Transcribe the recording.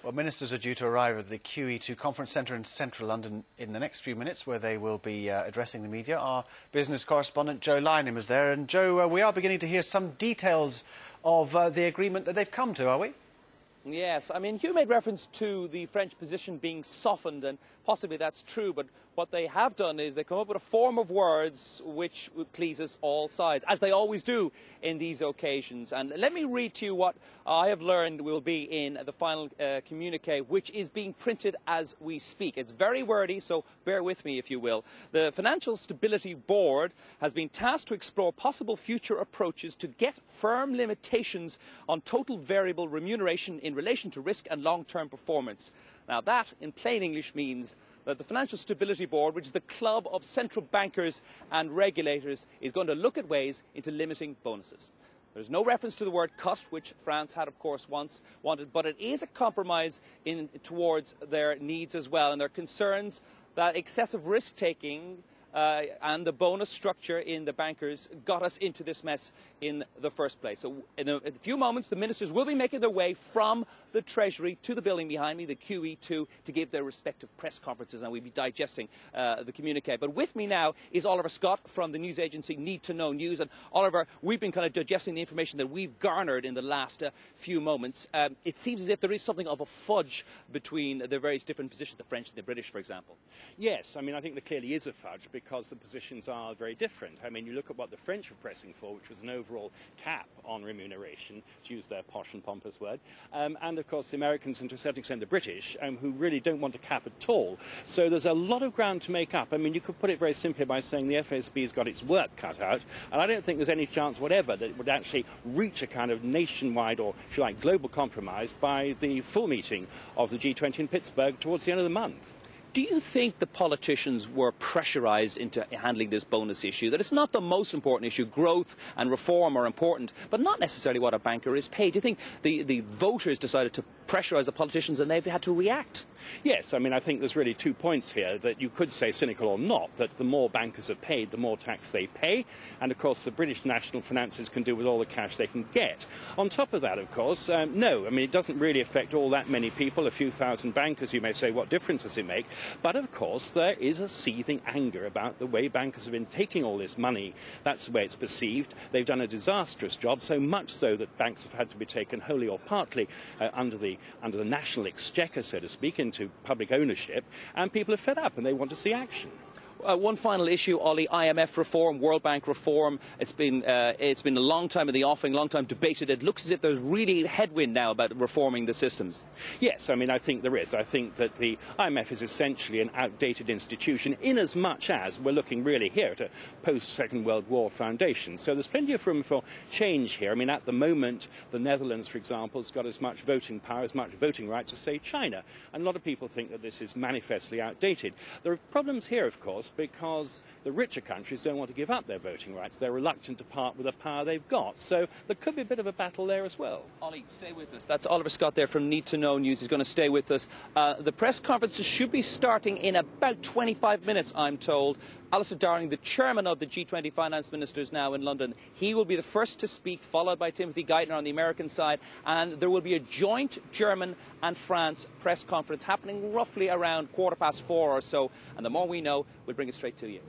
Well, ministers are due to arrive at the QE2 Conference Centre in central London in the next few minutes, where they will be addressing the media. Our business correspondent Joe Lynam is there. And Joe, we are beginning to hear some details of the agreement that they've come to, are we? Yes, I mean, Hugh made reference to the French position being softened, and possibly that's true, but what they have done is they come up with a form of words which pleases all sides, as they always do in these occasions. And let me read to you what I have learned will be in the final communique, which is being printed as we speak. It's very wordy, so bear with me, if you will. The Financial Stability Board has been tasked to explore possible future approaches to get firm limitations on total variable remuneration in relation to risk and long-term performance. Now that, in plain English, means that the Financial Stability Board, which is the club of central bankers and regulators, is going to look at ways into limiting bonuses. There's no reference to the word cut, which France had, of course, once wanted, but it is a compromise towards their needs as well, and their concerns that excessive risk-taking and the bonus structure in the bankers got us into this mess in the first place. So in a few moments, the ministers will be making their way from the Treasury to the building behind me, the QE2, to give their respective press conferences, and we'll be digesting the communique. But with me now is Oliver Scott from the news agency Need to Know News. And Oliver, we've been kind of digesting the information that we've garnered in the last few moments. It seems as if there is something of a fudge between the various different positions, the French and the British, for example. Yes, I mean, I think there clearly is a fudge because the positions are very different. I mean, you look at what the French were pressing for, which was an overall cap on remuneration, to use their posh and pompous word, and of course the Americans and to a certain extent the British, who really don't want a cap at all. So there's a lot of ground to make up. I mean, you could put it very simply by saying the FSB's got its work cut out, and I don't think there's any chance whatever that it would actually reach a kind of nationwide or, if you like, global compromise by the full meeting of the G20 in Pittsburgh towards the end of the month. Do you think the politicians were pressurised into handling this bonus issue? That it's not the most important issue. Growth and reform are important, but not necessarily what a banker is paid. Do you think the voters decided to pressurise the politicians and they've had to react? Yes, I mean, I think there's really 2 points here that you could say, cynical or not, that the more bankers are paid, the more tax they pay. And, of course, the British national finances can do with all the cash they can get. On top of that, of course, no, I mean, it doesn't really affect all that many people, a few thousand bankers. You may say, what difference does it make? But, of course, there is a seething anger about the way bankers have been taking all this money. That's the way it's perceived. They've done a disastrous job, so much so that banks have had to be taken wholly or partly under the national exchequer, so to speak, into public ownership, and people are fed up and they want to see action. One final issue, Ollie, IMF reform, World Bank reform. It's been a long time in the offing, long time debated. It looks as if there's really headwind now about reforming the systems. Yes, I mean, I think there is. I think that the IMF is essentially an outdated institution in as much as we're looking really here at a post-Second World War foundation. So there's plenty of room for change here. I mean, at the moment, the Netherlands, for example, has got as much voting power, as much voting rights as, say, China. And a lot of people think that this is manifestly outdated. There are problems here, of course, because the richer countries don't want to give up their voting rights. They're reluctant to part with the power they've got. So there could be a bit of a battle there as well. Ollie, stay with us. That's Oliver Scott there from Need to Know News. He's going to stay with us. The press conferences should be starting in about 25 minutes, I'm told. Alistair Darling, the chairman of the G20 finance ministers now in London, he will be the first to speak, followed by Timothy Geithner on the American side, and there will be a joint German and France press conference happening roughly around 4:15 or so, and the more we know, we'll bring it straight to you.